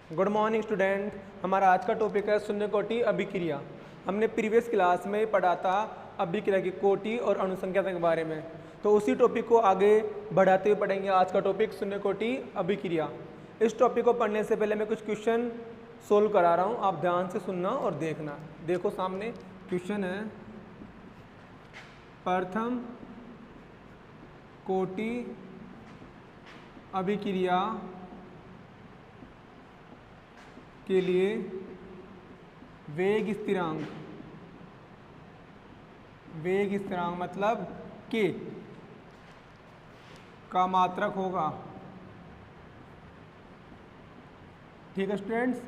Good morning student. हमारा आज का टॉपिक है शून्य कोटि अभिक्रिया। हमने प्रीवियस क्लास में पढ़ा था अभिक्रिया की कोटि और अनुसंख्या के बारे में, तो उसी टॉपिक को आगे बढ़ाते हुए पढ़ेंगे। आज का टॉपिक शून्य कोटि अभिक्रिया। इस टॉपिक को पढ़ने से पहले मैं कुछ क्वेश्चन सोल्व करा रहा हूँ, आप ध्यान से सुनना और देखना। देखो सामने क्वेश्चन है, प्रथम कोटि अभिक्रिया के लिए वेग स्थिरांक मतलब के का मात्रक होगा। ठीक है स्टूडेंट्स,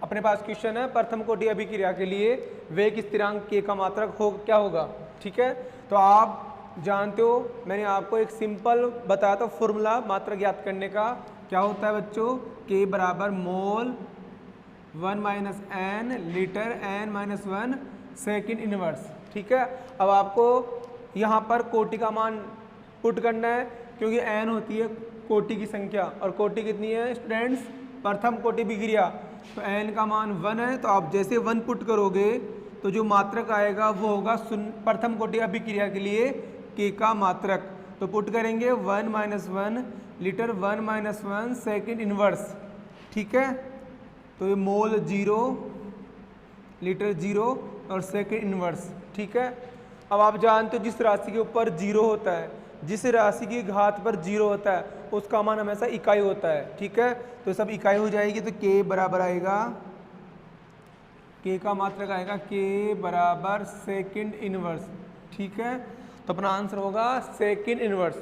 अपने पास क्वेश्चन है प्रथम कोटि अभिक्रिया के लिए वेग स्थिरांक के का मात्रक क्या होगा। ठीक है, तो आप जानते हो मैंने आपको एक सिंपल बताया था फॉर्मूला मात्रक ज्ञात करने का। क्या होता है बच्चों, के बराबर mole 1 minus n litre n minus 1 second inverse. ठीक है, अब आपको यहाँ पर कोटि का मान पुट करना है, क्योंकि n होती है कोटि की संख्या, और कोटि कितनी है स्टूडेंट्स, प्रथम कोटि अभिक्रिया, तो n का मान 1 है। तो आप जैसे 1 पुट करोगे तो जो मात्रक आएगा वो होगा प्रथम कोटि अभिक्रिया के लिए k का मात्रक। तो पुट करेंगे 1 minus 1 litre 1 minus 1 second inverse. ठीक है, तो ये मोल 0 लीटर 0 और सेकेंड इनवर्स। ठीक है, अब आप जानते हो जिस राशि के ऊपर 0 होता है, जिस राशि की घात पर 0 होता है उसका मान हमेशा इकाई होता है। ठीक है, तो सब इकाई हो जाएगी, तो k बराबर आएगा, k का मात्रक आएगा k बराबर सेकेंड इनवर्स। ठीक है, तो अपना आंसर होगा सेकेंड इनवर्स।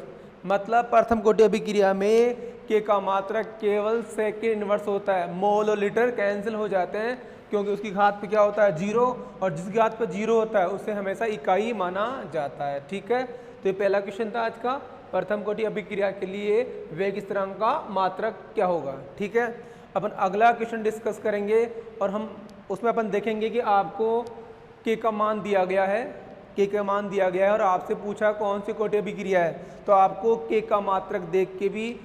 मतलब प्रथम कोटि अभिक्रिया में के का मात्रक केवल सेकेंड इनवर्स होता है। मोल और लीटर कैंसिल हो जाते हैं, क्योंकि उसकी घात पे क्या होता है 0, और जिस घात पे 0 होता है उसे हमेशा इकाई माना जाता है। ठीक है, तो ये पहला क्वेश्चन था आज का, प्रथम कोटि अभिक्रिया के लिए वेग स्थिरांक का मात्रक क्या होगा। ठीक है, अपन अगला क्वेश्चन डिस्कस करेंगे और हम उसमें अपन देखेंगे कि आपको के का मान दिया गया है, के का मान दिया गया है और आपसे पूछा कौन सी कोटि अभिक्रिया है, तो आपको के का मात्रक देख के भी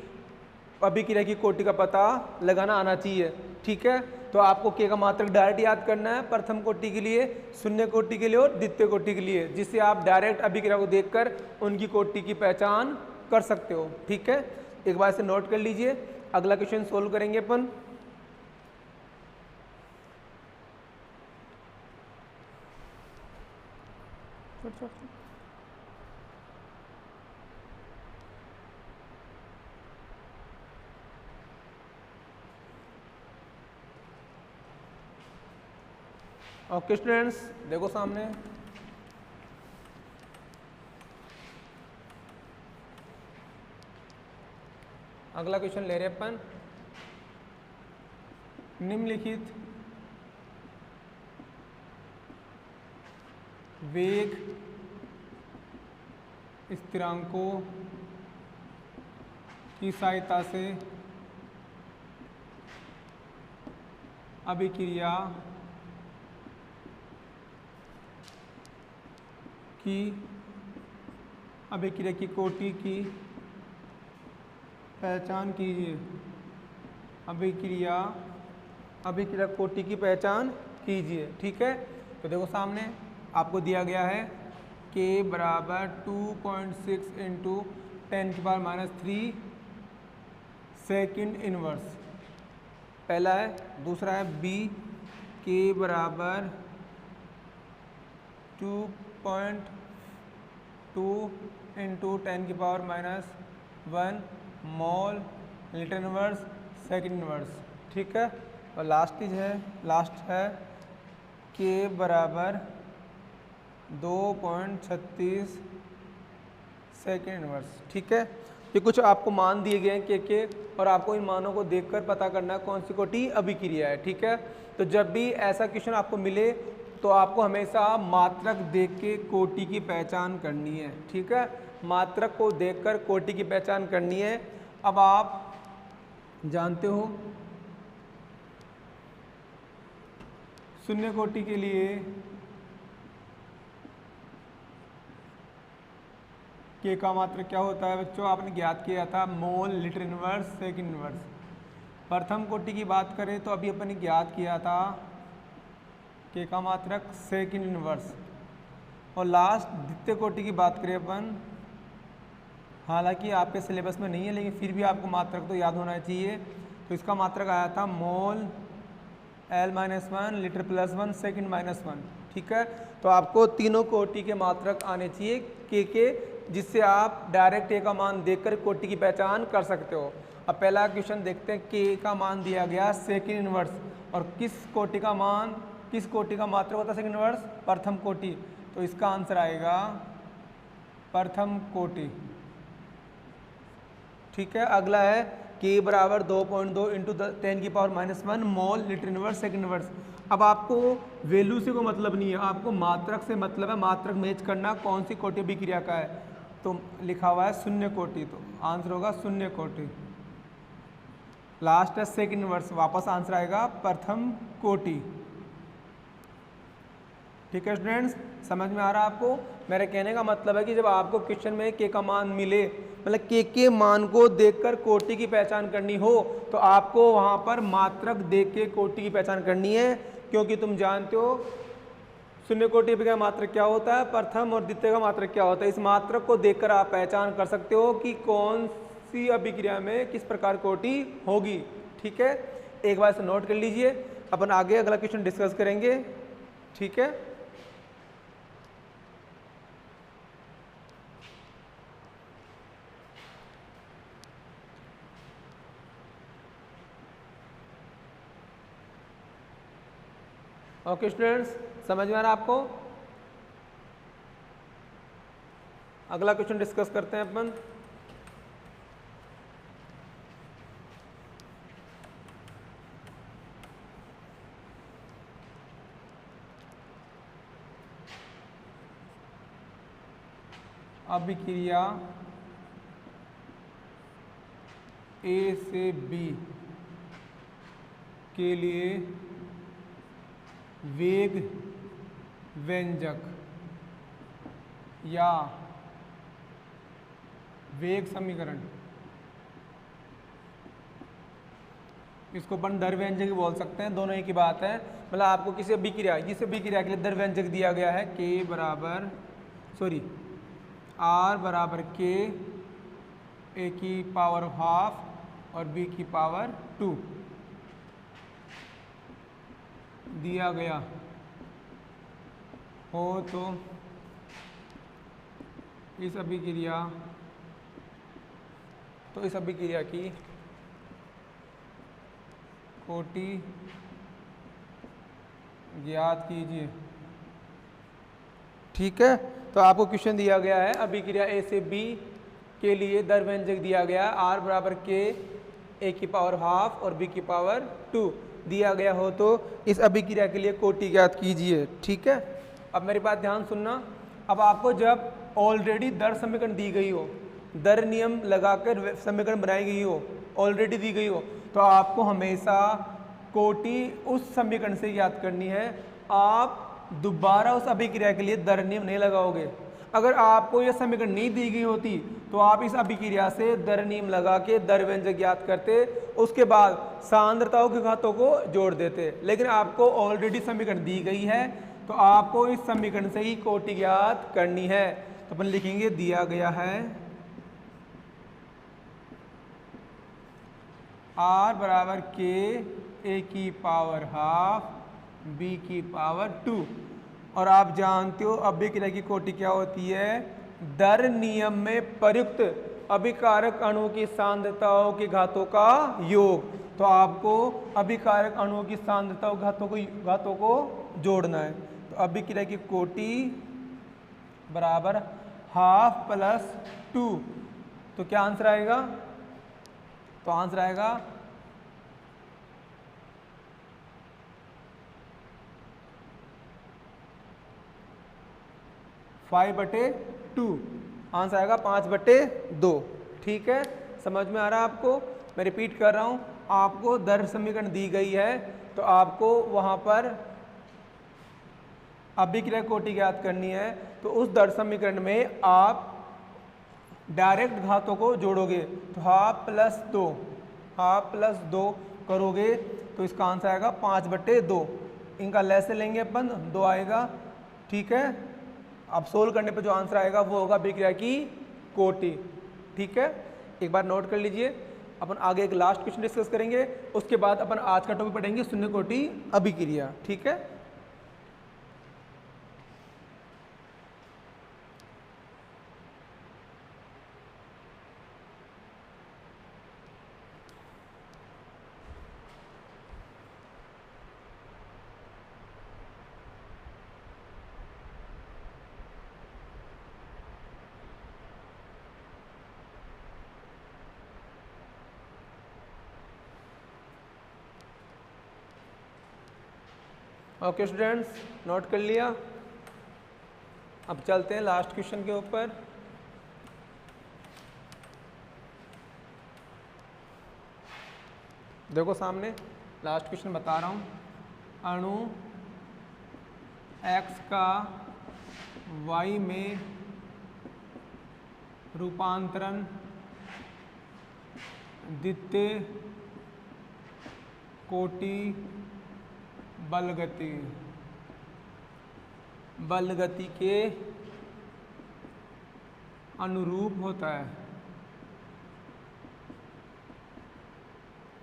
अभिक्रिया की कोटि का पता लगाना आना चाहिए। ठीक है, तो आपको के का मात्रक डायरेक्ट याद करना है, प्रथम कोटि के लिए, शून्य कोटि के लिए और द्वितीय कोटि के लिए, जिससे आप डायरेक्ट अभिक्रिया को देखकर उनकी कोटि की पहचान कर सकते हो। ठीक है, एक बार से नोट कर लीजिए। अगला क्वेश्चन सोल्व करेंगे अपन। ओके स्टूडेंट्स, देखो सामने अगला क्वेश्चन ले रहे हैं अपन। निम्नलिखित वेग स्थिरांकों की सहायता से अभिक्रिया की कोटि की पहचान कीजिए। अभिक्रिया कोटि की पहचान कीजिए। ठीक है, तो देखो सामने आपको दिया गया है k बराबर 2.6 इंटू 10⁻³ सेकेंड इनवर्स, पहला है। दूसरा है b, k बराबर 2.2 into 10⁻⁻1 mole litre inverse second inverse. ठीक है, और लास्ट है k बराबर 2.36 सेकेंड इनवर्स। ठीक है, ये कुछ आपको मान दिए गए हैं के, और आपको इन मानों को देखकर पता करना है कौन सी कोटि अभिक्रिया है। ठीक है, तो जब भी ऐसा क्वेश्चन आपको मिले तो आपको हमेशा मात्रक देख के कोटि की पहचान करनी है। ठीक है, मात्रक को देखकर कोटि की पहचान करनी है। अब आप जानते हो शून्य कोटि के लिए का मात्रक क्या होता है बच्चों, आपने ज्ञात किया था mole litre inverse second inverse. प्रथम कोटि की बात करें तो अभी अपन ने ज्ञात किया था के का मात्रक सेकंड इनवर्स, और लास्ट द्वितीय कोटि की बात करें अपन, हालांकि आपके सिलेबस में नहीं है लेकिन फिर भी आपको मात्रक तो याद होना चाहिए। तो इसका मात्रक आया था मोल L-1 लीटर +1 सेकंड -1, ठीक है। तो आपको तीनों कोटि के मात्रक आने चाहिए के, जिससे आप डायरेक्ट ए का मान देखकर कोटि की पहचान कर सकते हो। अब पहला क्वेश्चन देखते हैं, के का मान दिया गया सेकंड इनवर्स, और किस कोटि का मात्रक होता है सेकंड इनवर्स? प्रथम कोटि। तो इसका आंसर आएगा प्रथम कोटि, ठीक है। अगला है के बराबर 2.2 into 10⁻⁻1 mole litre inverse second inverse. अब आपको वैल्यू से कोई मतलब नहीं है, आपको मात्रक से मतलब है, मात्रक मैच करना कौन सी कोटि अभिक्रिया का है। तो लिखा हुआ है शून्य कोटि, तो आंसर होगा शून्य कोटि। लास्ट है सेकंड इनवर्स, वापस आंसर आएगा प्रथम कोटि, ठीक है स्टूडेंट्स। समझ में आ रहा है आपको? मेरे कहने का मतलब है कि जब आपको क्वेश्चन में के का मान मिले, मतलब के मान को देखकर कोटि की पहचान करनी हो, तो आपको वहां पर मात्रक देख के कोटि की पहचान करनी है, क्योंकि तुम जानते हो शून्य कोटि का मात्रक क्या होता है, प्रथम और द्वितीय का मात्रक क्या होता है। इस मात्रक को देखकर आप पहचान कर सकते हो कि कौन सी अभिक्रिया में किस प्रकार कोटि होगी, ठीक है। एक बार से नोट कर लीजिए, अपन आगे अगला क्वेश्चन डिस्कस करेंगे, ठीक है। ओके स्टूडेंट्स, समझ में आ रहा है आपको? अगला क्वेश्चन डिस्कस करते हैं अपन। अभिक्रिया ए से बी के लिए वेग व्यंजक या वेग समीकरण, इसको अपन दर व्यंजक बोल सकते हैं, दोनों एक ही बात है। मतलब आपको किसी अभिक्रिया के लिए दर व्यंजक दिया गया है, R बराबर के ए की पावर हाफ और बी की पावर 2 दिया गया हो, तो इस अभिक्रिया की कोटि ज्ञात कीजिए, ठीक है। तो आपको क्वेश्चन दिया गया है, अभिक्रिया ए से बी के लिए दर व्यंजक दिया गया है, R बराबर के ए की पावर हाफ और बी की पावर 2 दिया गया हो, तो इस अभिक्रिया के लिए कोटि ज्ञात कीजिए, ठीक है। अब मेरी बात ध्यान सुनना। अब आपको जब ऑलरेडी दर समीकरण दी गई हो, दर नियम लगाकर समीकरण बनाई गई हो, ऑलरेडी दी गई हो, तो आपको हमेशा कोटि उस समीकरण से ज्ञात करनी है। आप दोबारा उस अभिक्रिया के लिए दर नियम नहीं लगाओगे। अगर आपको यह समीकरण नहीं दी गई होती तो आप इस अभिक्रिया से दर नियम लगा के दर व्यंजक ज्ञात करते, उसके बाद सांद्रताओं के घातों को जोड़ देते। लेकिन आपको ऑलरेडी समीकरण दी गई है, तो आपको इस समीकरण से ही कोटि ज्ञात करनी है। तो अपन लिखेंगे दिया गया है R बराबर के ए की पावर हाफ बी की पावर 2, और आप जानते हो अभिक्रिया की कोटि क्या होती है, दर नियम में प्रयुक्त अभिकारक अणु की सांद्रताओं के घातों का योग। तो आपको अभिकारक अणुओं की सांद्रताओं घातों को जोड़ना है। तो अभिक्रिया की कोटि बराबर हाफ प्लस 2, तो क्या आंसर आएगा? तो आंसर आएगा 5/2, आंसर आएगा 5/2, ठीक है। समझ में आ रहा है आपको? मैं रिपीट कर रहा हूं, आपको दर समीकरण दी गई है, तो आपको वहां पर अभिक्रिया कोटि ज्ञात करनी है। तो उस दर समीकरण में आप डायरेक्ट घातों को जोड़ोगे, तो हाफ प्लस 2 करोगे तो इसका आंसर आएगा 5/2। इनका लेस लेंगे अपन, 2 आएगा, ठीक है। अब सोल्व करने पे जो आंसर आएगा वो होगा अभिक्रिया की कोटि, ठीक है। एक बार नोट कर लीजिए। अपन आगे एक लास्ट क्वेश्चन डिस्कस करेंगे, उसके बाद अपन आज का टॉपिक पढ़ेंगे शून्य कोटि अभिक्रिया, ठीक है। ओके स्टूडेंट्स, नोट कर लिया। अब चलते हैं लास्ट क्वेश्चन के ऊपर। देखो सामने लास्ट क्वेश्चन बता रहा हूँ। अणु x का y में रूपांतरण द्वितीय कोटि बल गति के अनुरूप होता है।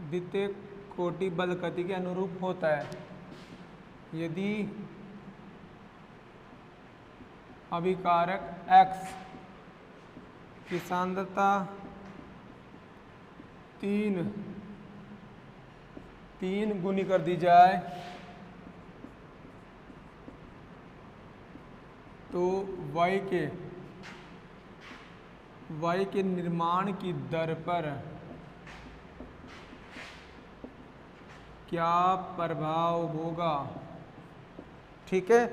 द्वितीय कोटि बल गति के अनुरूप होता है यदि अभिकारक x की सांद्रता 3 गुनी कर दी जाए तो y के निर्माण की दर पर क्या प्रभाव होगा, ठीक है।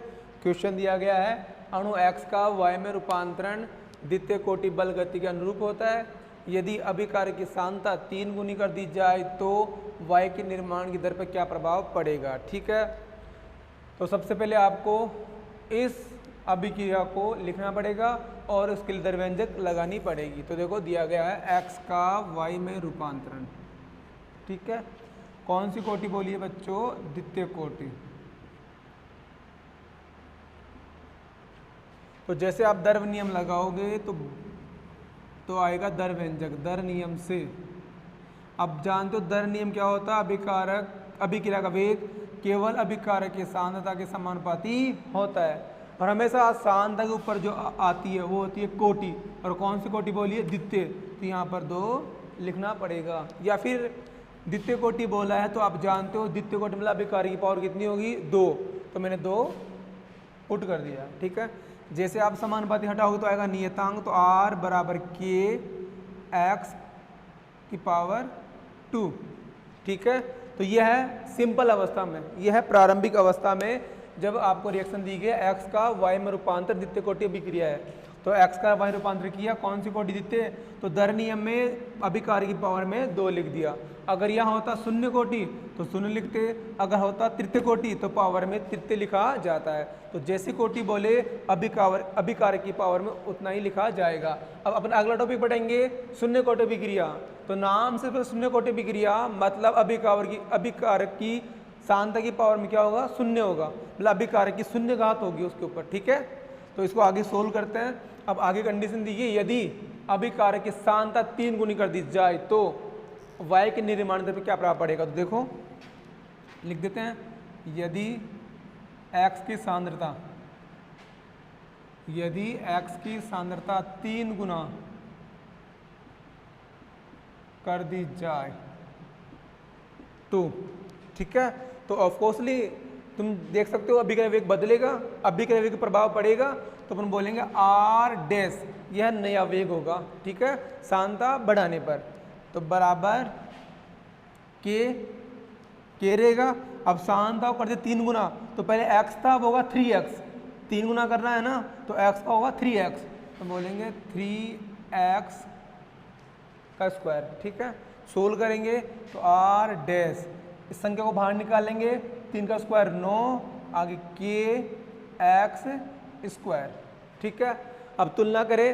क्वेश्चन दिया गया है अणु x का y में रूपांतरण द्वितीय कोटि बल गति के अनुरूप होता है यदि अभिकारक की सांद्रता 3 गुनी कर दी जाए तो y के निर्माण की दर पर क्या प्रभाव पड़ेगा, ठीक है। तो सबसे पहले आपको इस अभिक्रिया को लिखना पड़ेगा और उसके लिए दरव्यंजक लगानी पड़ेगी। तो देखो दिया गया है x का y में रूपांतरण, ठीक है। कौन सी कोटि बोलिए बच्चों, द्वितीय कोटि। तो जैसे आप दर्व नियम लगाओगे तो आएगा दरव्यंजक दर नियम से। अब जानते हो दर नियम क्या होता है, अभिक्रिया का वेग केवल अभिकारक की सांद्रता के समानुपाती होता है और हमेशा सांद्रता के ऊपर जो आती है वो होती है कोटि। और कौन सी कोटि बोलिए, द्वितीय। तो यहाँ पर 2 लिखना पड़ेगा। या फिर द्वितीय कोटि बोला है तो आप जानते हो द्वितीय कोटि मतलब अभिकारक की पावर कितनी होगी, 2। तो मैंने 2 पुट कर दिया, ठीक है। जैसे आप समानुपाती हटाओगे तो आएगा नियतांक, तो r बराबर k x की पावर 2, ठीक है। तो यह है सिंपल अवस्था में, यह है प्रारंभिक अवस्था में जब आपको रिएक्शन दी गई x का y में रूपांतर द्वितीय कोटि अभिक्रिया है। तो x का y रूपांतर किया, कौन सी कोटि द्वितीय, तो दर नियम में अभिकारक की पावर में 2 लिख दिया। अगर यह होता शून्य कोटि तो शून्य लिखते, अगर होता तृतीय कोटि तो पावर में तृतीय लिखा जाता है। तो जैसी कोटि बोले अभिकारक की पावर में उतना ही लिखा जाएगा। अब अपन अगला टॉपिक पढ़ेंगे शून्य कोटि अभिक्रिया। तो नाम से शून्य कोटि अभिक्रिया मतलब अभिकारक की सांद्रता की पावर में क्या होगा, शून्य होगा, मतलब अभिकारक की शून्य घात होगी उसके ऊपर, ठीक है। तो इसको आगे सोल्व करते हैं। अब आगे कंडीशन दी गई यदि अभिकारक की सांद्रता 3 गुनी कर दी जाए तो y के निर्माण दर पर क्या प्रभाव पड़ेगा। तो देखो लिख देते हैं, यदि x की सांद्रता 3 गुना कर दी जाए तो, ठीक है। तो ऑफकोर्सली तुम देख सकते हो अभिक्रिया वेग बदलेगा, अभिक्रिया वेग प्रभाव पड़ेगा, तो अपन बोलेंगे r डैश, यह नया वेग होगा, ठीक है, सांद्रता बढ़ाने पर। तो बराबर के रहेगा। अब सांद्रता को कर दे 3 गुना, तो पहले x था वो होगा 3x, 3 गुना करना है ना, तो x का होगा 3x, तो बोलेंगे 3x का स्क्वायर, ठीक है। सोल्व करेंगे तो r डैश, इस संख्या को बाहर निकालेंगे, 3 का स्क्वायर 9, आगे k x स्क्वायर, ठीक है। अब तुलना करें,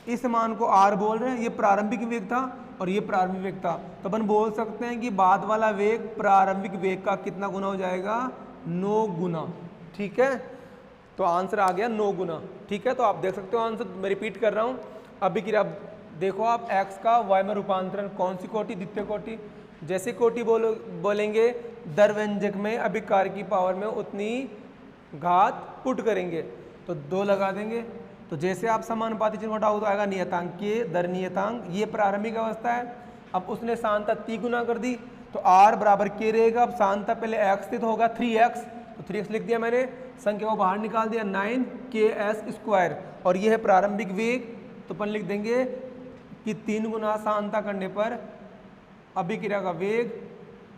इस मान को r बोल रहे हैं, ये प्रारंभिक वेग था, और ये प्रारंभिक वेग था, तो अपन बोल सकते हैं कि बाद वाला वेग प्रारंभिक वेग का कितना गुना हो जाएगा, 9 गुना। ठीक है, तो आंसर आ गया 9 गुना। ठीक है, तो आप देख सकते हो आंसर, मैं रिपीट कर रहा हूँ। अभिक्रिया देखो आप, x का y में रूपांतरण, कौन सी कोटि, द्वितीय कोटि। जैसे कोटि बोलेंगे दर व्यंजक में अभिकार की पावर में उतनी घात पुट करेंगे, तो 2 लगा देंगे। तो जैसे आप समानुपाती चिन्ह हटाओ तो आएगा नियतांक के दर नियतांक, ये प्रारंभिक अवस्था है। अब उसने सांता 3 गुना कर दी तो r बराबर के रहेगा। अब सांता पहले x थी तो होगा 3x, तो 3x लिख दिया मैंने, संख्या को बाहर निकाल दिया 9ks², और ये है प्रारंभिक वेग। तो अपन लिख देंगे कि 3 गुना सांता करने पर अभिक्रिया का वेग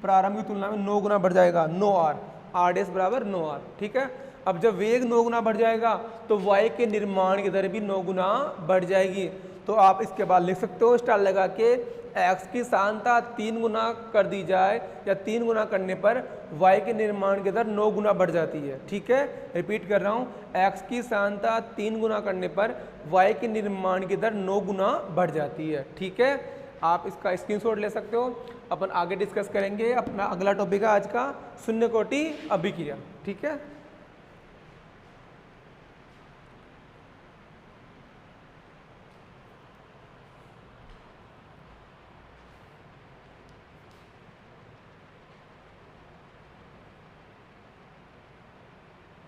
प्रारंभिक तुलना में 9 गुना बढ़ जाएगा, 9r, r' बराबर 9r। ठीक है, अब जब वेग 9 गुना बढ़ जाएगा तो y के निर्माण की दर भी 9 गुना बढ़ जाएगी। तो आप इसके बाद लिख सकते हो स्टार लगा के, x की सांता 3 गुना कर दी जाए या 3 गुना करने पर y के निर्माण की दर 9 गुना बढ़ जाती है। ठीक है, रिपीट कर रहा हूँ, x की सांता 3 गुना करने पर y के निर्माण की दर 9 गुना बढ़ जाती है। ठीक है, आप इसका स्क्रीनशॉट ले सकते हो। अपन आगे डिस्कस करेंगे, अपना अगला टॉपिक है आज का शून्य कोटि अभिक्रिया। ठीक है,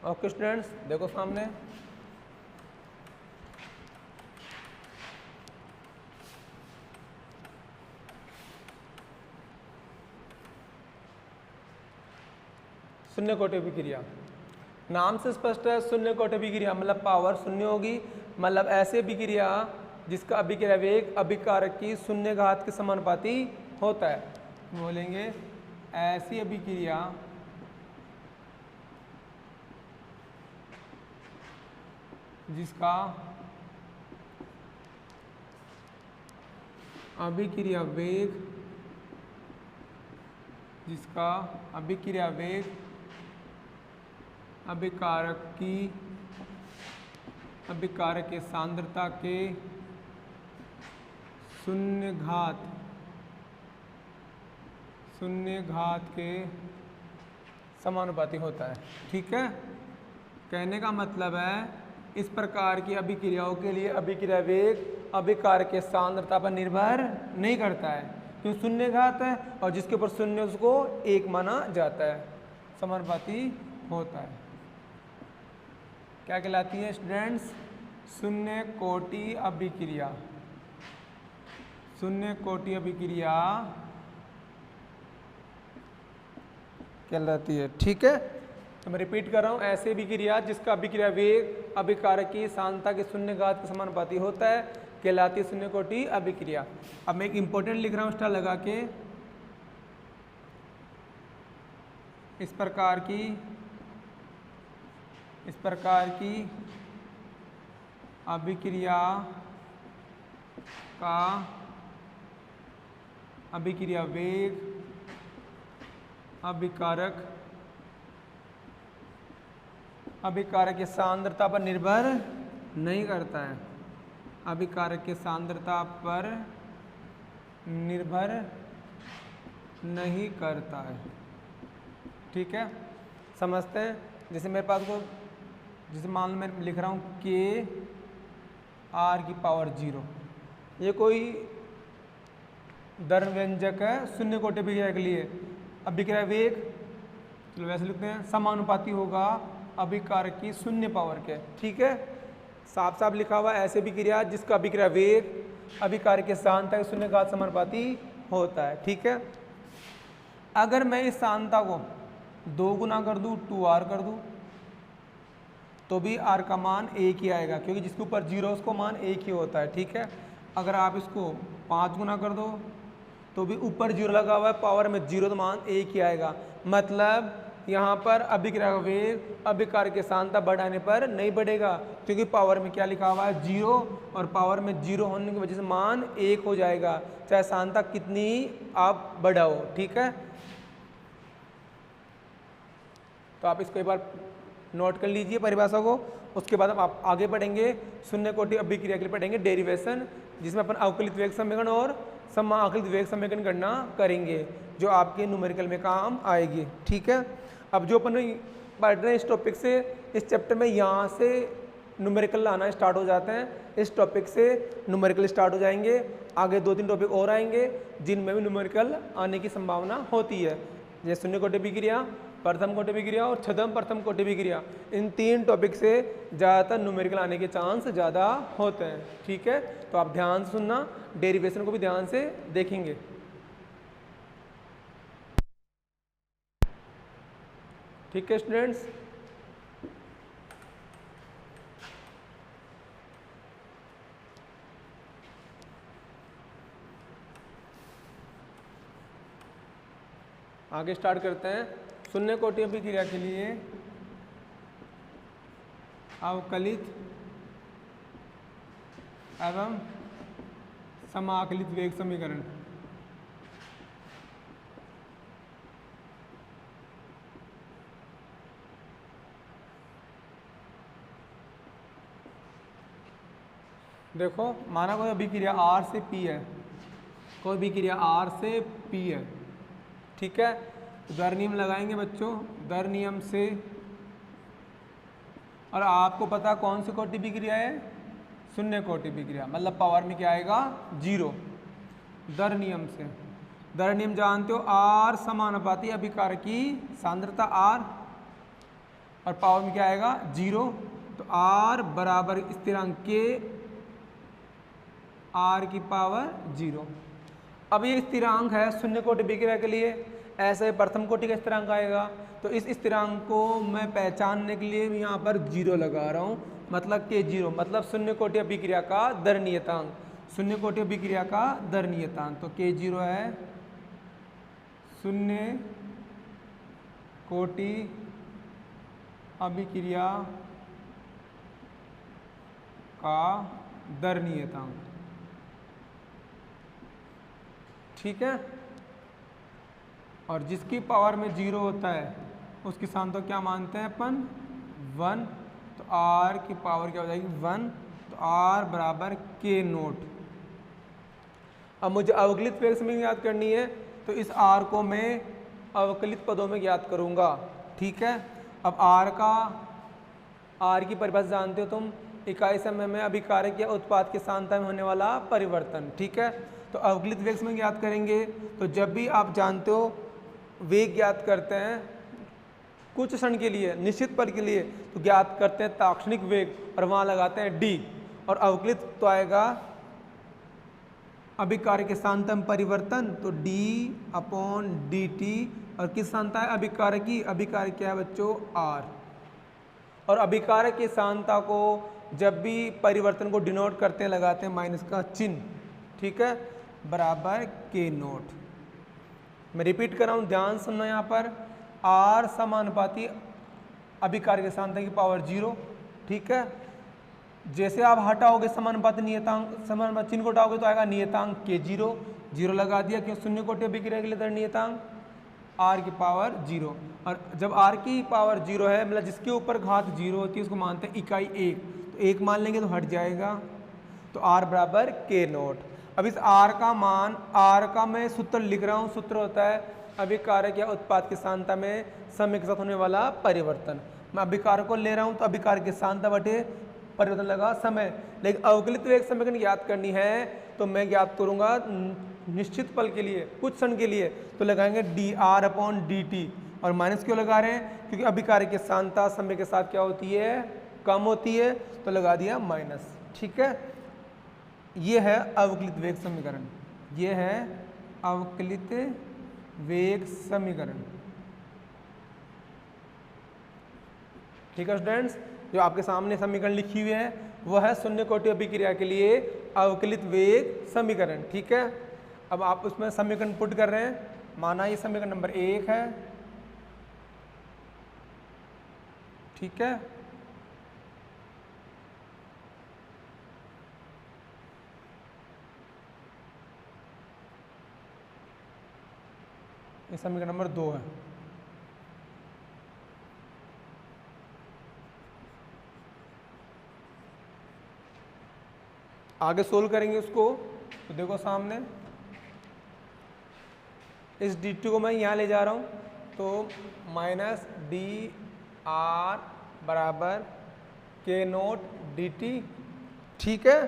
ओके स्टूडेंट्स, देखो सामने शून्य कोटि अभिक्रिया, नाम से स्पष्ट है। शून्य कोटि अभिक्रिया मतलब पावर शून्य होगी, मतलब ऐसे अभिक्रिया जिसका अभिक्रिया वेग अभिकारक की शून्य घात के समानुपाती होता है। बोलेंगे ऐसी अभिक्रिया जिसका अभिक्रिया वेग अभिकारक के सांद्रता के शून्य घात के समानुपाती होता है। ठीक है, कहने का मतलब है इस प्रकार की अभिक्रियाओं के लिए अभिक्रिया वेग अभिकारक के सांद्रता पर निर्भर नहीं करता है, क्यों, शून्य घात है और जिसके ऊपर शून्य उसको 1 माना जाता है, समानुपाती होता है। क्या कहलाती है स्टूडेंट्स, शून्य कोटि अभिक्रिया। शून्य कोटि अभिक्रिया कहलाती है। ठीक है, तो मैं रिपीट कर रहा हूँ, ऐसे अभिक्रिया जिसका अभिक्रिया वेग अभिकारक की सांद्रता के शून्य घात के समानुपाती होता है कहलाती है शून्य कोटि अभिक्रिया। अब मैं एक इंपॉर्टेंट लिख रहा हूँ स्टार लगा के, इस प्रकार की अभिक्रिया का अभिक्रिया वेग अभिकारक की सांद्रता पर निर्भर नहीं करता है, अभिकारक की सांद्रता पर निर्भर नहीं करता है। ठीक है, समझते हैं। जैसे मेरे पास को, जैसे मान लो मैं लिख रहा हूँ K⁴, ये कोई दर व्यंजक है शून्य कोटि अभिक्रिया के लिए। अभिक्रिया वेग चलो वैसे लिखते हैं, समानुपाती होगा अभिकारक की शून्य पावर के। ठीक है, साफ साफ लिखा हुआ ऐसे अभिक्रिया जिसका अभिक्रिया वेग अभिकारक के सांद्रता के शून्य घात समानुपाती होता है। ठीक है, अगर मैं इस सांद्रता को 2 गुना कर दूं, 2r कर दूं, तो भी r का मान 1 ही आएगा, क्योंकि जिसके ऊपर 0 उसको मान 1 ही होता है। ठीक है, अगर आप इसको 5 गुना कर दो तो भी ऊपर 0 लगा हुआ है, पावर में 0 तो मान 1 ही आएगा। मतलब यहाँ पर अभिक्रिया का वेग अभिकारक के सांद्रता बढ़ाने पर नहीं बढ़ेगा, क्योंकि पावर में क्या लिखा हुआ है 0, और पावर में 0 होने की वजह से मान 1 हो जाएगा, चाहे सांद्रता कितनी आप बढ़ाओ। ठीक है, तो आप इसको एक बार नोट कर लीजिए परिभाषा को। उसके बाद आप आगे पढ़ेंगे शून्य कोटि अभिक्रिया के लिए पढ़ेंगे डेरिवेशन, जिसमें अपन अवकलित वेग समीकरण और समाकलित वेग समीकरण गणना करेंगे जो आपके न्यूमेरिकल में काम आएगी। ठीक है, अब जो अपन पढ़ रहे हैं इस टॉपिक से, इस चैप्टर में यहाँ से न्यूमेरिकल आना स्टार्ट हो जाते हैं, इस टॉपिक से न्यूमेरिकल स्टार्ट हो जाएंगे। आगे 2-3 टॉपिक और आएंगे जिनमें भी न्यूमेरिकल आने की संभावना होती है, जैसे शून्य कोटि अभिक्रिया, प्रथम कोटि अभिक्रिया और छद्म प्रथम कोटि अभिक्रिया। इन 3 टॉपिक से ज़्यादातर न्यूमेरिकल आने के चांस ज़्यादा होते हैं। ठीक है, तो आप ध्यान से सुनना, डेरिवेशन को भी ध्यान से देखेंगे। ठीक है स्टूडेंट्स, आगे स्टार्ट करते हैं। शून्य कोटि अभिक्रिया के लिए अवकलित एवं समाकलित वेग समीकरण। देखो, माना कोई अभिक्रिया R से P है, कोई अभिक्रिया R से P है। ठीक है, दर नियम लगाएंगे बच्चों, दर नियम से, और आपको पता कौन सी कोटि अभिक्रिया है, शून्य कोटि अभिक्रिया, मतलब पावर में क्या आएगा 0। दर नियम से, दर नियम जानते हो, R समानुपाती अभिकार की सांद्रता R और पावर में क्या आएगा 0, तो R बराबर स्थिरांक के R की पावर 0। अब ये स्थिरांक है शून्य कोटि अभिक्रिया के लिए, ऐसे प्रथम कोटि का स्थिरांक आएगा, तो इस स्थिरांक को मैं पहचानने के लिए यहाँ पर 0 लगा रहा हूँ, मतलब के 0, मतलब शून्य कोटि अभिक्रिया का दर नियतांक, शून्य कोटि अभिक्रिया का दर नियतांक, तो के 0 है शून्य कोटि अभिक्रिया का दर नियतांक। ठीक है, और जिसकी पावर में 0 होता है उसकी सांद्रता क्या मानते हैं अपन 1, तो R की पावर क्या हो जाएगी 1, तो R बराबर के नोट। अब मुझे अवकलित वेग समीकरण याद करनी है, तो इस R को मैं अवकलित पदों में ज्ञात करूंगा। ठीक है, अब R की परिभाषा जानते हो तुम, इकाई समय में अभिकारक या उत्पाद के सांद्रता में होने वाला परिवर्तन। ठीक है, तो अवकलित वेग समीकरण ज्ञात करेंगे, तो जब भी आप जानते हो वेग ज्ञात करते हैं कुछ क्षण के लिए, निश्चित पल के लिए, तो ज्ञात करते हैं ताक्षणिक वेग और वहां लगाते हैं d, और अवकलित तो आएगा अभिकारक के सांद्रता में परिवर्तन, तो d/dt, और किस सांद्रता है अभिकारक की, अभिकारक क्या है बच्चों R, और अभिकारक की सांद्रता को जब भी परिवर्तन को डिनोट करते हैं लगाते हैं माइनस का चिन्ह। ठीक है, बराबर के नोट। मैं रिपीट कर रहा हूँ, ध्यान सुनना, यहाँ पर R समानुपाती अभिकारक की सांद्रता की पावर 0। ठीक है, जैसे आप हटाओगे समानुपाती नियतांक, समानुपाती चिन्ह को हटाओगे तो आएगा नियतांक के 0, 0 लगा दिया, क्यों शून्य कोटि अभिक्रिया के लिए दर नियतांक R की पावर 0, और जब R की पावर 0 है, मतलब जिसके ऊपर घात 0 होती है उसको मानते हैं इकाई 1, तो 1 मान लेंगे तो हट जाएगा, तो R बराबर के नोट। अब इस R का मान, R का मैं सूत्र लिख रहा हूँ, सूत्र होता है अभिकारक या उत्पाद की सांद्रता में समय के साथ होने वाला परिवर्तन। मैं अभिकारक को ले रहा हूँ, तो अभिकारक की सांद्रता बटे परिवर्तन लगा समय, लेकिन अवकलित वेग समीकरण ज्ञात करनी है तो मैं ज्ञात करूँगा निश्चित पल के लिए, कुछ क्षण के लिए, तो लगाएंगे dR/dt, और माइनस क्यों लगा रहे हैं, क्योंकि अभिकारक की सांद्रता समय के साथ क्या होती है, कम होती है, तो लगा दिया माइनस। ठीक है, ये है अवकलित वेग समीकरण, ये है अवकलित वेग समीकरण। ठीक है स्टूडेंट्स, जो आपके सामने समीकरण लिखी हुई है वो है शून्य कोटि अभिक्रिया के लिए अवकलित वेग समीकरण। ठीक है, अब आप उसमें समीकरण पुट कर रहे हैं, माना ये समीकरण नंबर 1 है। ठीक है, ये समीकरण नंबर 2 है। आगे सोल्व करेंगे उसको, तो देखो सामने इस dt को मैं यहाँ ले जा रहा हूँ, तो माइनस डी आर बराबर के नोट dt, ठीक है।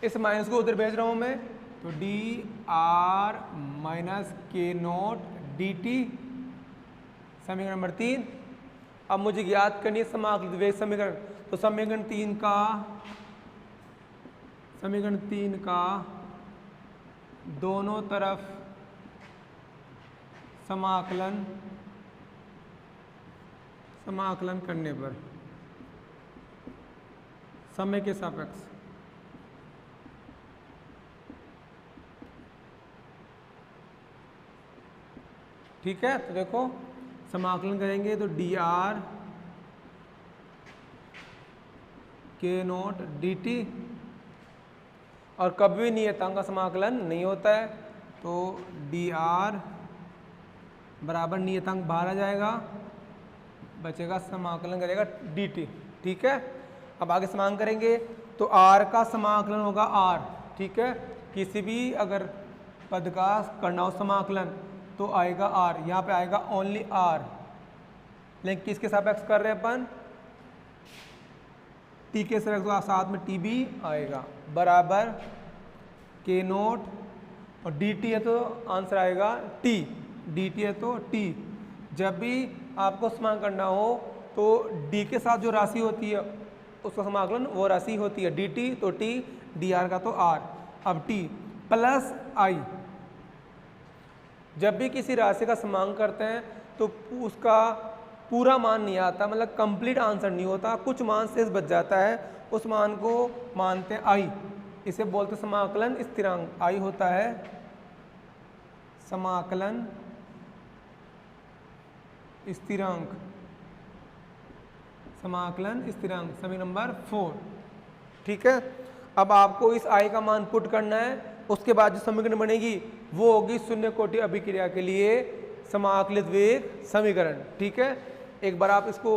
इस माइनस को उधर भेज रहा हूँ मैं, तो D R minus k note dt, समीकरण नंबर 3। अब मुझे ज्ञात करनी है समाकलित वेग समीकरण, तो समीकरण 3 का दोनों तरफ समाकलन करने पर समय के सापेक्ष ठीक है। तो देखो समाकलन करेंगे तो डी आर के नोट dt, और कभी भी नियतांक का समाकलन नहीं होता है, तो डी आर बराबर नियतांक बाहर आ जाएगा, बचेगा समाकलन करेगा dt, ठीक है। अब आगे समाकलन करेंगे तो r का समाकलन होगा r, ठीक है। किसी भी अगर पद का करना हो समाकलन तो आएगा r, यहाँ पे आएगा ओनली r, लेकिन किसके सापेक्ष कर रहे हैं अपन, t के सापेक्ष, साथ में t भी आएगा, बराबर के नोट, और dt है तो आंसर आएगा t, dt है तो t। जब भी आपको समाकलन करना हो तो d के साथ जो राशि होती है उसका समाकलन वो राशि होती है dt, तो t, dr का तो r। अब t प्लस i, जब भी किसी राशि का समाकलन करते हैं तो उसका पूरा मान नहीं आता, मतलब कंप्लीट आंसर नहीं होता, कुछ मान शेष बच जाता है, उस मान को मानते हैं i, इसे बोलते समाकलन स्थिरांक। i होता है समाकलन स्थिरांक, समीकरण नंबर 4, ठीक है। अब आपको इस i का मान पुट करना है, उसके बाद जो समीकरण बनेगी वो होगी शून्य कोटि अभिक्रिया के लिए समाकलित वेग समीकरण, ठीक है। एक बार आप इसको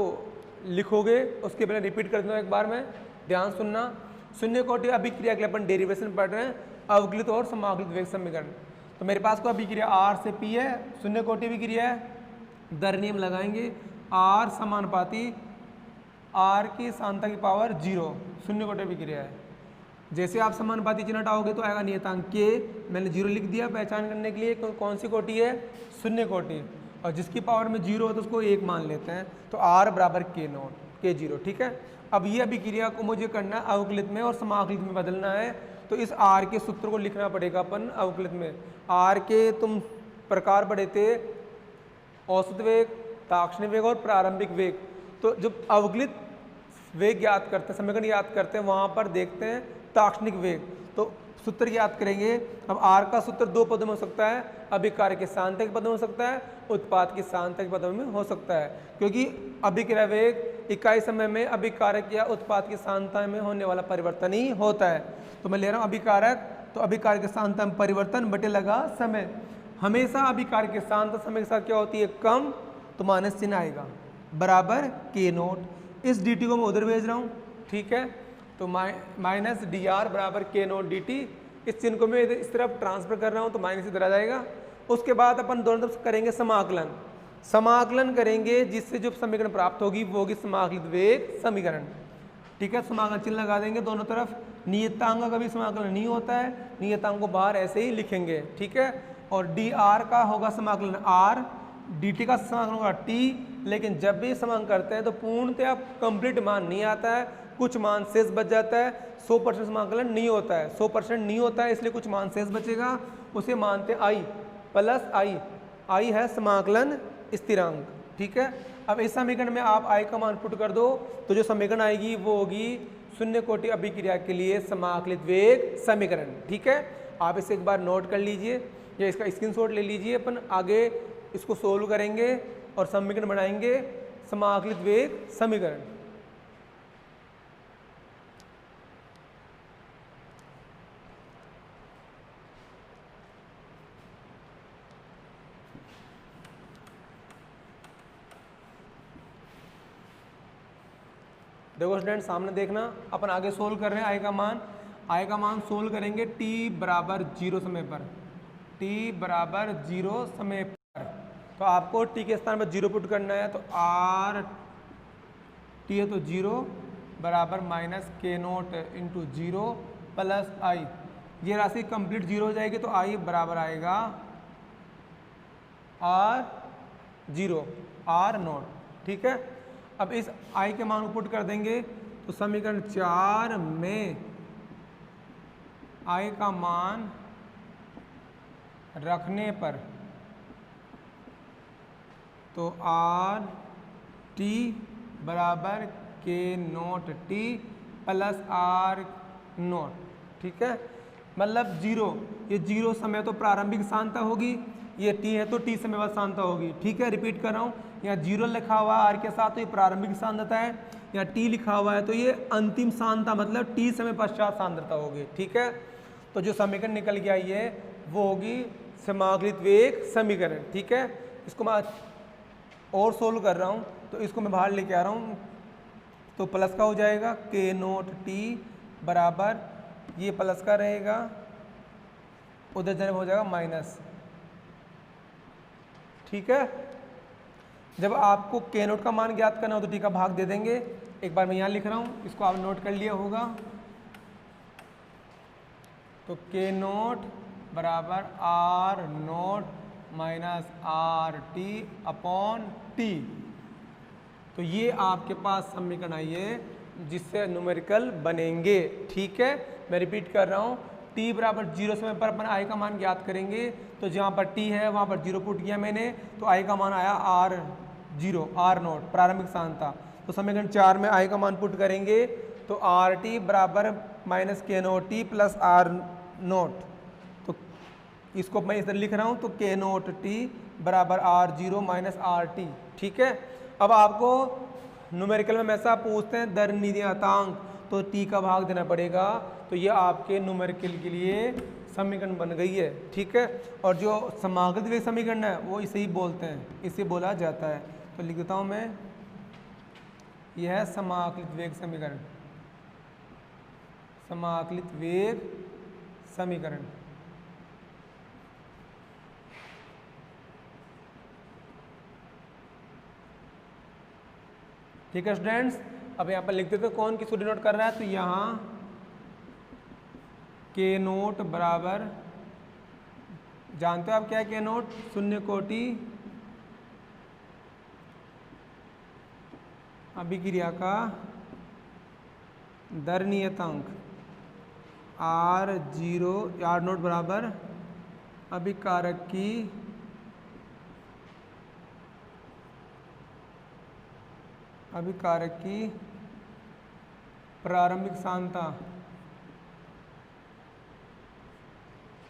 लिखोगे, उसके पहले रिपीट कर दूंगा एक बार में, ध्यान सुनना। शून्य कोटि अभिक्रिया के लिए अपन डेरिवेशन पढ़ रहे हैं, अवकलित और समाकलित वेग समीकरण। तो मेरे पास कोई अभिक्रिया r से p है, शून्य कोटि अभिक्रिया है, दर नियम लगाएंगे, r समानुपाती r की सांता की पावर 0, शून्य कोटि अभिक्रिया है। जैसे आप समानुपाती चिन्ह हटाओगे तो आएगा नियतांक k, मैंने 0 लिख दिया पहचान करने के लिए, कौन सी कोटि है, शून्य कोटि, और जिसकी पावर में 0 हो तो उसको 1 मान लेते हैं, तो r बराबर k नोट k0, ठीक है। अब ये अभिक्रिया को मुझे करना है अवकलित में और समाकलित में बदलना है, तो इस r के सूत्र को लिखना पड़ेगा अपन अवकलित में। r के तुम प्रकार पढ़े थे, औसत वेग, ताक्षणिक वेग और प्रारंभिक वेग। तो जब अवकलित वेग याद करते हैं, समीकरण याद करते हैं, वहाँ पर देखते हैं ताक्षणिक वेग, तो सूत्र याद करेंगे। अब r का सूत्र 2 पदों में हो सकता है, अभिक्रिया के सांतक पदों में हो सकता है, उत्पाद के सांतक पदों में हो सकता है, क्योंकि अभिक्रिया वेग इकाई समय में अभिकारक या उत्पाद के सांतक में होने वाला परिवर्तन ही होता है। तो मैं ले रहा हूँ अभिकारक, तो अभिकारक के सांतक में परिवर्तन बटे लगा समय, हमेशा अभिकारक के सांतक समय के साथ क्या होती है, कम, तो माइनस चिन्ह आएगा, बराबर के नोट। इस dt को मैं उधर भेज रहा हूँ, ठीक है, तो माइनस डी आर बराबर के नोट dt, इस चिन्ह को मैं इस तरफ ट्रांसफर कर रहा हूँ तो माइनस इधर आ जाएगा। उसके बाद अपन दोनों तरफ करेंगे समाकलन करेंगे, जिससे जो समीकरण प्राप्त होगी वो होगी समाकलित वेग समीकरण, ठीक है। समाकलन चिन्ह लगा देंगे दोनों तरफ, नियतांक का कभी समाकलन नहीं होता है, नियतांक को बाहर ऐसे ही लिखेंगे, ठीक है। और डी आर का होगा समाकलन r, dt का समाकलन होगा t, लेकिन जब भी समाकलन करते हैं तो पूर्णतः कंप्लीट मान नहीं आता है, कुछ मान शेष बच जाता है, 100% समाकलन नहीं होता है, 100% नहीं होता है, इसलिए कुछ मान शेष बचेगा, उसे मानते हैं i प्लस i है समाकलन स्थिरांक, ठीक है। अब इस समीकरण में आप i का मान पुट कर दो तो जो समीकरण आएगी वो होगी शून्य कोटि अभिक्रिया के लिए समाकलित वेग समीकरण, ठीक है। आप इसे एक बार नोट कर लीजिए या इसका स्क्रीनशॉट ले लीजिए, अपन आगे इसको सोल्व करेंगे और समीकरण बनाएंगे समाकलित वेग समीकरण। देखो स्टूडेंट सामने देखना, अपन आगे सोल्व कर रहे हैं आई का मान सोल्व करेंगे t बराबर 0 समय पर, t बराबर 0 समय पर। तो आपको t के स्थान पर 0 पुट करना है, तो आर टी है तो 0 बराबर minus k note into 0 plus आई। ये राशि कंप्लीट 0 हो जाएगी, तो आई बराबर आएगा आर 0 आर नोट। ठीक है, अब इस आई के मान को पुट कर देंगे, तो समीकरण 4 में आई का मान रखने पर तो आर टी बराबर k naught t plus r naught. ठीक है, मतलब 0, ये 0 समय तो प्रारंभिक सांता होगी, ये t है तो t समय बाद सांता होगी। ठीक है, रिपीट कर रहा हूँ, यहाँ 0 लिखा हुआ है आर के साथ तो ये प्रारंभिक सांद्रता है, यहाँ t लिखा हुआ है तो ये अंतिम सांद्रता मतलब t समय पश्चात सांद्रता होगी। ठीक है, तो जो समीकरण निकल के आई है वो होगी समाकलित वेग समीकरण। ठीक है, इसको मैं और सोल्व कर रहा हूँ, तो इसको मैं बाहर लेके आ रहा हूँ, तो प्लस का हो जाएगा के नोट टी बराबर, ये प्लस का रहेगा, उधर जब हो जाएगा माइनस। ठीक है, जब आपको के नोट का मान ज्ञात करना हो तो टी का भाग दे देंगे। एक बार मैं यहाँ लिख रहा हूँ, इसको आप नोट कर लिया होगा, तो के नोट बराबर r naught minus r t upon t. तो ये आपके पास समीकरण आई है जिससे न्यूमेरिकल बनेंगे। ठीक है, मैं रिपीट कर रहा हूँ, t बराबर 0 समय पर अपन i का मान ज्ञात करेंगे, तो जहाँ पर t है वहाँ पर 0 पुट किया मैंने, तो i का मान आया r0 r नोट प्रारंभिक सांद्रता। तो समीकरण 4 में i का मान पुट करेंगे, तो आर टी बराबर minus k naught t plus r naught. तो इसको मैं इस तरह लिख रहा हूँ, तो के नोट टी बराबर r0 माइनस आर टी। ठीक है, अब आपको न्यूमेरिकल में हमेशा पूछते हैं दर नियतांक, तो t का भाग देना पड़ेगा, तो ये आपके न्यूमेरिकल के लिए समीकरण बन गई है। ठीक है, और जो समाकलित वेग समीकरण है वो इसे ही बोलते हैं, इसे बोला जाता है। तो लिख देता हूँ मैं, यह है समाकलित वेग समीकरण, समाकलित वेग समीकरण। ठीक है स्टूडेंट्स, अब यहाँ पर लिख देते हैं कौन किसको डिनोट कर रहा है, तो यहाँ के नोट बराबर, जानते हो आप क्या है के नोट, शून्य कोटि अभिक्रिया का दर नियतांक r0 r नोट बराबर अभिकारक की प्रारंभिक सांद्रता।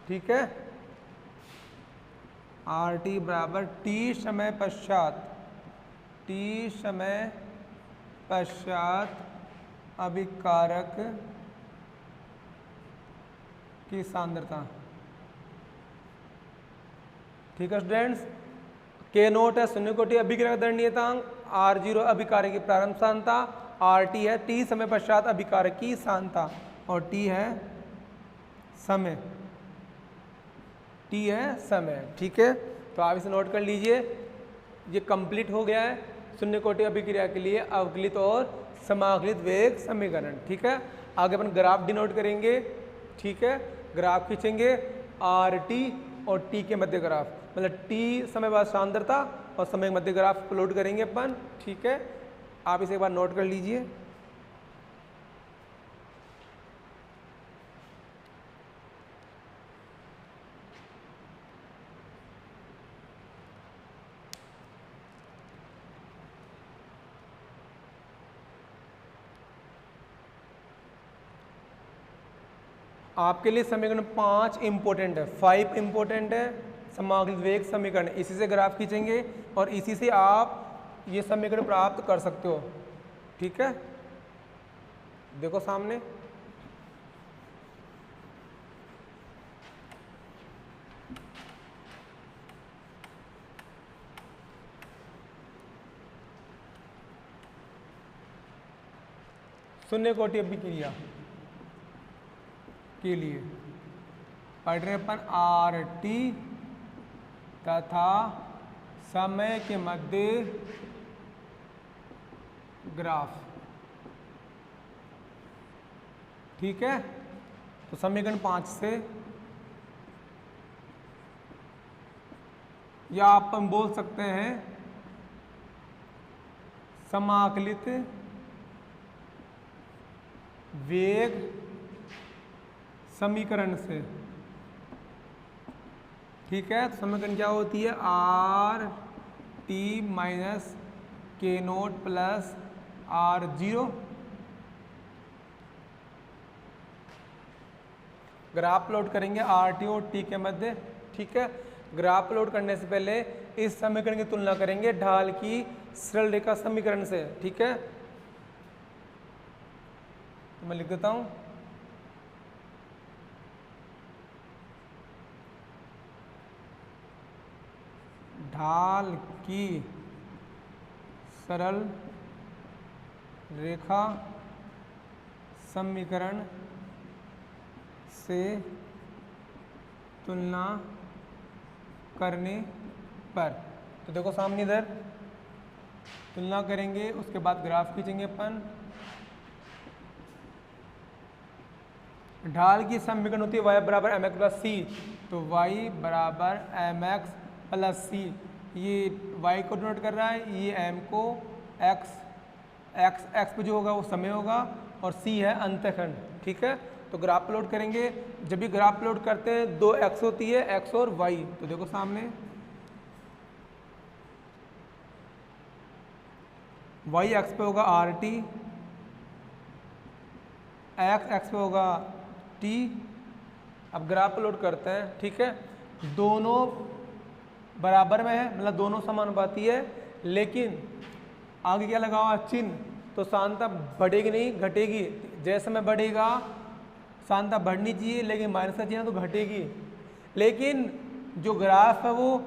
ठीक है, आर टी बराबर टी समय पश्चात अभिकारक की सांद्रता। ठीक है स्टूडेंट्स, के नोट है शून्य कोटि अभिक्रिया दर नियतांक, r0 अभिकारक की प्रारंभ सांद्रता, आर टी है टी समय पश्चात अभिकारक की सांद्रता, और टी है समय, टी है समय। ठीक है, तो आप इसे नोट कर लीजिए, ये कंप्लीट हो गया है शून्य कोटि अभिक्रिया के लिए अवकलित और समाकलित वेग समीकरण। ठीक है, आगे अपन ग्राफ डिनोट करेंगे। ठीक है, ग्राफ खींचेंगे आर टी और टी के मध्य ग्राफ, मतलब टी समय बाद सांद्रता और समय के मध्य ग्राफ प्लॉट करेंगे अपन। ठीक है, आप इसे एक बार नोट कर लीजिए। आपके लिए समीकरण 5 इंपॉर्टेंट है, 5 इंपॉर्टेंट है समाकलित वेग समीकरण, इसी से ग्राफ खींचेंगे और इसी से आप ये समीकरण प्राप्त कर सकते हो। ठीक है, देखो सामने, शून्य कोटि अभिक्रिया के लिए पढ़ रहे अपन आर टी तथा समय के मध्य ग्राफ। ठीक है, तो समीकरण 5 से या अपन बोल सकते हैं समाकलित वेग समीकरण से। ठीक है, तो समीकरण क्या होती है, r t minus k naught plus r zero. Graph plot करेंगे आर टी और टी के मध्य। ठीक है, ग्राफ प्लॉट करने से पहले इस समीकरण की तुलना करेंगे ढाल की सरल रेखा समीकरण से। ठीक है, तो मैं लिख देता हूं, ढाल की सरल रेखा समीकरण से तुलना करने पर, तो देखो सामने इधर तुलना करेंगे, उसके बाद ग्राफ खींचेंगे अपन। ढाल की समीकरण होती है y बराबर एम एक्स प्लस सी, तो y बराबर एम एक्स प्लस सी, ये y को डिनोट कर रहा है, ये m को x पे जो होगा वो समय होगा और c है अंतःखंड। ठीक है, तो ग्राफ प्लॉट करेंगे। जब भी ग्राफ प्लॉट करते हैं दो x होती है, x और y। तो देखो सामने y x पे होगा आर टी, x पे होगा t। अब ग्राफ प्लॉट करते हैं। ठीक है, दोनों बराबर में है, मतलब दोनों समानुपाती है, लेकिन आगे क्या लगा हुआ चिन्ह, तो सानता बढ़ेगी नहीं घटेगी। जैसे में बढ़ेगा सानता बढ़नी चाहिए, लेकिन माइनस का चिन्ह तो घटेगी। लेकिन जो ग्राफ है वो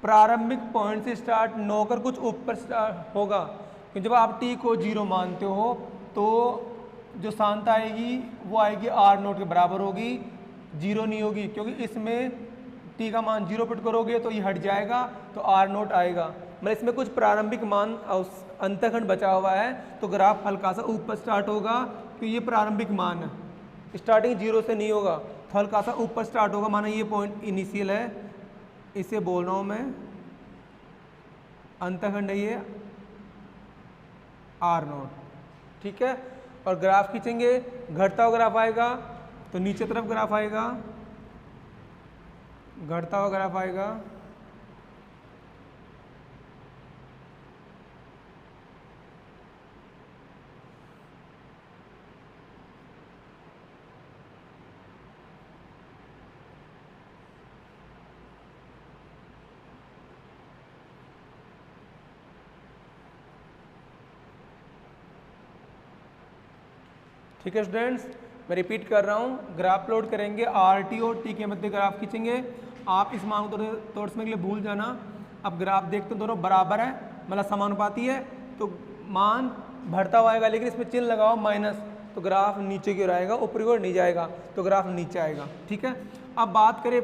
प्रारंभिक पॉइंट से स्टार्ट न होकर कुछ ऊपर स्टार्ट होगा, क्योंकि जब आप टी को 0 मानते हो तो जो सानता आएगी वो आएगी आर नोट के बराबर होगी, 0 नहीं होगी, क्योंकि इसमें टी का मान 0 पुट करोगे तो ये हट जाएगा, तो आर नोट आएगा। मतलब इसमें कुछ प्रारंभिक मान अंतःखंड बचा हुआ है, तो ग्राफ हल्का सा ऊपर स्टार्ट होगा, क्योंकि ये प्रारंभिक मान है, स्टार्टिंग 0 से नहीं होगा, तो हल्का सा ऊपर स्टार्ट होगा। माना ये पॉइंट इनिशियल है, इसे बोल रहा हूँ मैं अंतःखंड है ये आर नोट। ठीक है, और ग्राफ खींचेंगे, घटता हुआ ग्राफ आएगा तो नीचे तरफ ग्राफ आएगा, घटता हुआ ग्राफ आएगा। ठीक है स्टूडेंट्स, मैं रिपीट कर रहा हूँ, ग्राफ प्लॉट करेंगे आर टी और टी के मध्य ग्राफ खींचेंगे। आप इस मान को थोड़ा समय के लिए भूल जाना। अब ग्राफ देखते हैं दोनों बराबर है, मतलब समानुपाती है, तो मान बढ़ता हुआ आएगा, लेकिन इसमें चिन्ह लगाओ माइनस, तो ग्राफ नीचे की ओर आएगा, ऊपर की ओर नहीं जाएगा, तो ग्राफ नीचे आएगा। ठीक है, अब बात करें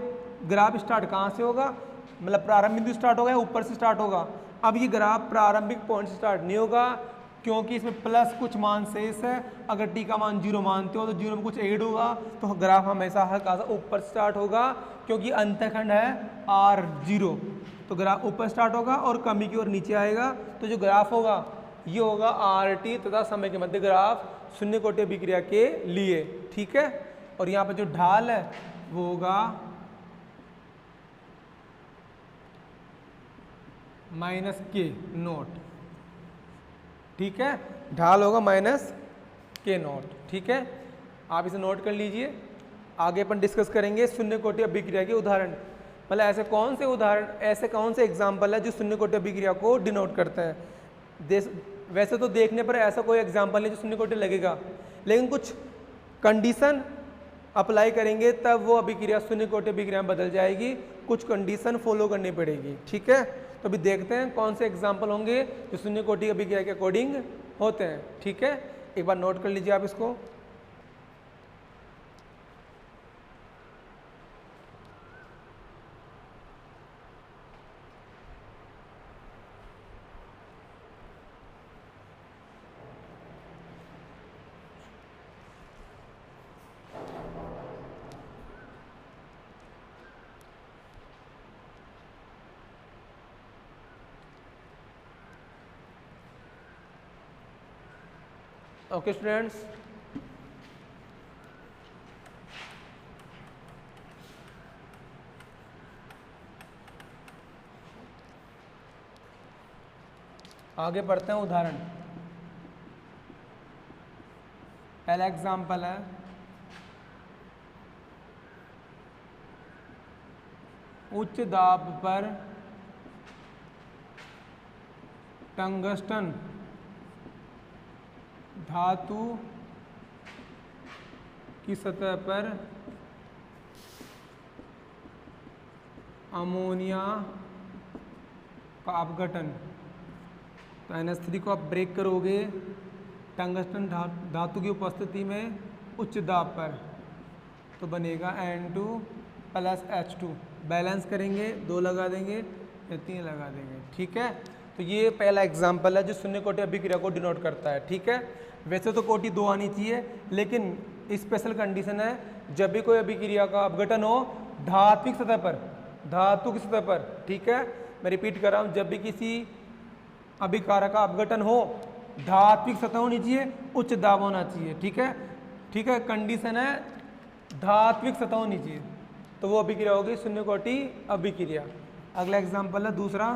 ग्राफ स्टार्ट कहाँ से होगा, मतलब प्रारंभिक बिंदु स्टार्ट होगा या ऊपर से स्टार्ट होगा। अब ये ग्राफ प्रारंभिक पॉइंट से स्टार्ट नहीं होगा, क्योंकि इसमें प्लस कुछ मान शेष है। अगर टी का मान 0 मानते हो तो 0 में कुछ ऐड होगा, तो ग्राफ हमेशा हल्का सा ऊपर स्टार्ट होगा, क्योंकि अंतःखंड है R0, तो ग्राफ ऊपर स्टार्ट होगा और कमी की ओर नीचे आएगा। तो जो ग्राफ होगा ये होगा RT तथा समय के मध्य ग्राफ शून्य कोटि अभिक्रिया के लिए। ठीक है, और यहाँ पर जो ढाल है वो होगा माइनस के नोट। ठीक है, ढाल होगा माइनस के नोट। ठीक है, आप इसे नोट कर लीजिए। आगे अपन डिस्कस करेंगे शून्य कोटि अभिक्रिया के उदाहरण, मतलब ऐसे कौन से उदाहरण, ऐसे कौन से एग्जाम्पल है जो शून्य कोटि अभिक्रिया को डिनोट करते हैं। वैसे तो देखने पर ऐसा कोई एग्जाम्पल नहीं जो शून्य कोटि लगेगा, लेकिन कुछ कंडीशन अप्लाई करेंगे तब वो अभिक्रिया शून्य कोटि अभिक्रिया में बदल जाएगी, कुछ कंडीशन फॉलो करनी पड़ेगी। ठीक है, तो अभी देखते हैं कौन से एग्जाम्पल होंगे जो शून्य कोटि अभिक्रिया के अकॉर्डिंग होते हैं। ठीक है, एक बार नोट कर लीजिए आप इसको। ओके स्टूडेंट्स, आगे बढ़ते हैं उदाहरण। पहला एग्जाम्पल है उच्च दाब पर टंगस्टन धातु की सतह पर अमोनिया का अपघटन। तो NH3 को आप ब्रेक करोगे टंगस्टन धातु की उपस्थिति में उच्च दाब पर, तो बनेगा N2 प्लस H2। बैलेंस करेंगे, 2 लगा देंगे या 3 लगा देंगे। ठीक है, तो ये पहला एग्जाम्पल है जो शून्य कोटि अभिक्रिया को डिनोट करता है। ठीक है, वैसे तो कोटि 2 आनी चाहिए, लेकिन स्पेशल कंडीशन है जब भी कोई अभिक्रिया का अपघटन हो धात्विक सतह पर, धातु की सतह पर। ठीक है, मैं रिपीट कर रहा हूँ, जब भी किसी अभिकारक का अपघटन हो धात्विक सतह होनी चाहिए, उच्च दाब होना चाहिए। ठीक है, ठीक है, कंडीशन है धात्विक सतह होनी चाहिए, तो वो अभिक्रिया होगी शून्य कोटि अभिक्रिया। अगला एग्जाम्पल है दूसरा,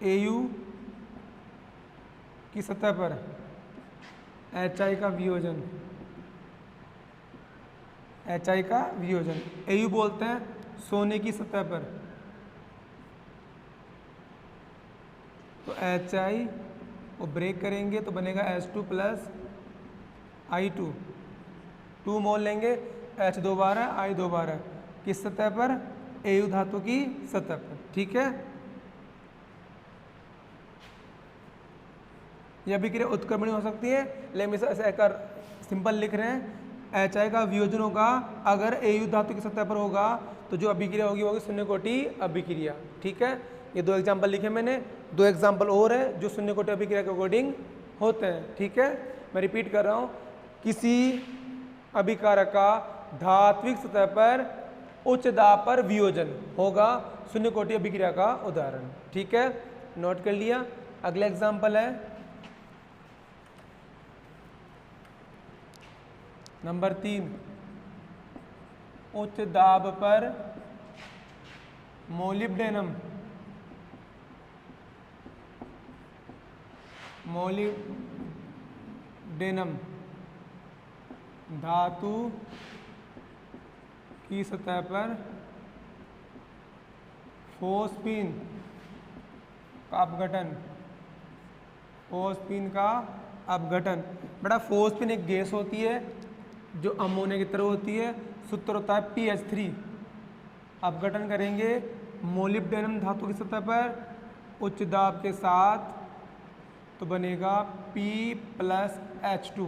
AU की सतह पर HI का वियोजन, HI का वियोजन। AU बोलते हैं सोने की सतह पर, तो HI को ब्रेक करेंगे तो बनेगा H2 प्लस I2। 2 मोल लेंगे, H 2 बार है, I 2 बार है, किस सतह पर? AU धातु की सतह पर। ठीक है, यह अभिक्रिया उत्क्रमणी हो सकती है, लेकिन इसे ऐसे कर सिंपल लिख रहे हैं। HI का वियोजन होगा अगर AU धातु की सतह पर होगा, तो जो अभिक्रिया होगी वो शून्य कोटि अभिक्रिया। ठीक है, ये 2 एग्जाम्पल लिखे मैंने, 2 एग्जाम्पल और है जो शून्य कोटि अभिक्रिया के अकॉर्डिंग होते हैं। ठीक है, मैं रिपीट कर रहा हूँ, किसी अभिकारक का धात्विक सतह पर उच्च दाब पर वियोजन होगा शून्य कोटि अभिक्रिया का उदाहरण। ठीक है, नोट कर लिया। अगला एग्जाम्पल है नंबर 3, उच्च दाब पर मोलिब्डेनम धातु की सतह पर फोस्फीन का अपघटन, फोस्फीन का अपघटन। बेटा फोस्फीन एक गैस होती है जो अमोनिया की तरह होती है, सूत्र होता है PH3। अपघटन करेंगे मोलिब्डेनम धातु की सतह पर उच्च दाब के साथ, तो बनेगा P प्लस H2।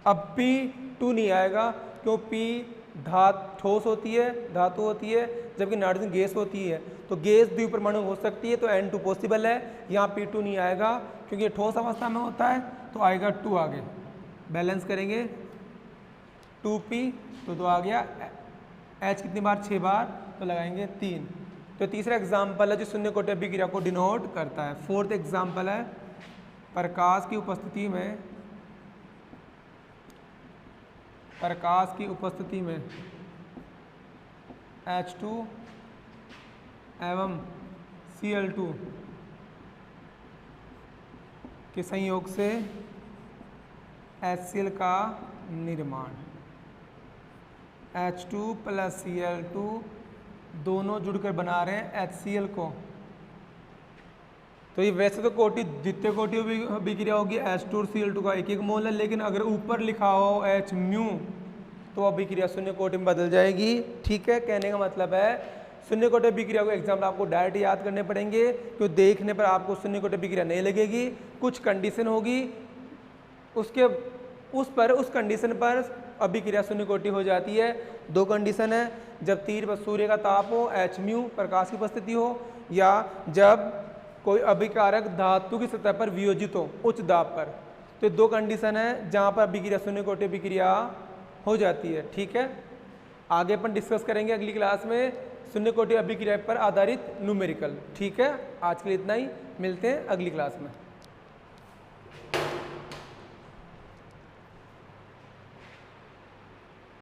अब P2 नहीं आएगा क्यों? P ठोस होती है, धातु होती है, जबकि नाइट्रोजन गैस होती है, तो गैस द्विपरमाणु हो सकती है, तो N2 पॉसिबल है। यहाँ P2 नहीं आएगा क्योंकि ये ठोस अवस्था में होता है, तो आएगा 2 आगे। बैलेंस करेंगे 2P, तो 2 आ गया। H कितनी बार? 6 बार, तो लगाएंगे 3। तो तीसरा एग्जाम्पल है जो शून्य कोटि अभिक्रिया को डिनोट करता है। 4th एग्जाम्पल है प्रकाश की उपस्थिति में H2 एवं Cl2 के संयोग से HCl का निर्माण। H2 प्लस Cl2 दोनों जुड़कर बना रहे हैं HCl को। तो ये वैसे तो कोटि जितने कोटि अभिक्रिया होगी H2 और Cl2 का 1-1 मोल है, लेकिन अगर ऊपर लिखा हो H म्यू तो अभिक्रिया शून्य कोटि में बदल जाएगी। ठीक है, कहने का मतलब है शून्य कोटि अभिक्रिया को एग्जाम्पल आपको डायरेक्ट याद करने पड़ेंगे, क्योंकि देखने पर आपको शून्य कोटि अभिक्रिया नहीं लगेगी। कुछ कंडीशन होगी, उस कंडीशन पर अभिक्रिया शून्य कोटि हो जाती है। 2 कंडीशन है, जब तीर पर सूर्य का ताप हो, H म्यू प्रकाश की उपस्थिति हो, या जब कोई अभिकारक धातु की सतह पर वियोजित हो उच्च दाब पर। तो 2 कंडीशन है जहाँ पर अभिक्रिया शून्य कोटि अभिक्रिया हो जाती है। ठीक है, आगे अपन डिस्कस करेंगे अगली क्लास में शून्य कोटि अभिक्रिया पर आधारित न्यूमेरिकल। ठीक है, आज के लिए इतना ही, मिलते हैं अगली क्लास में।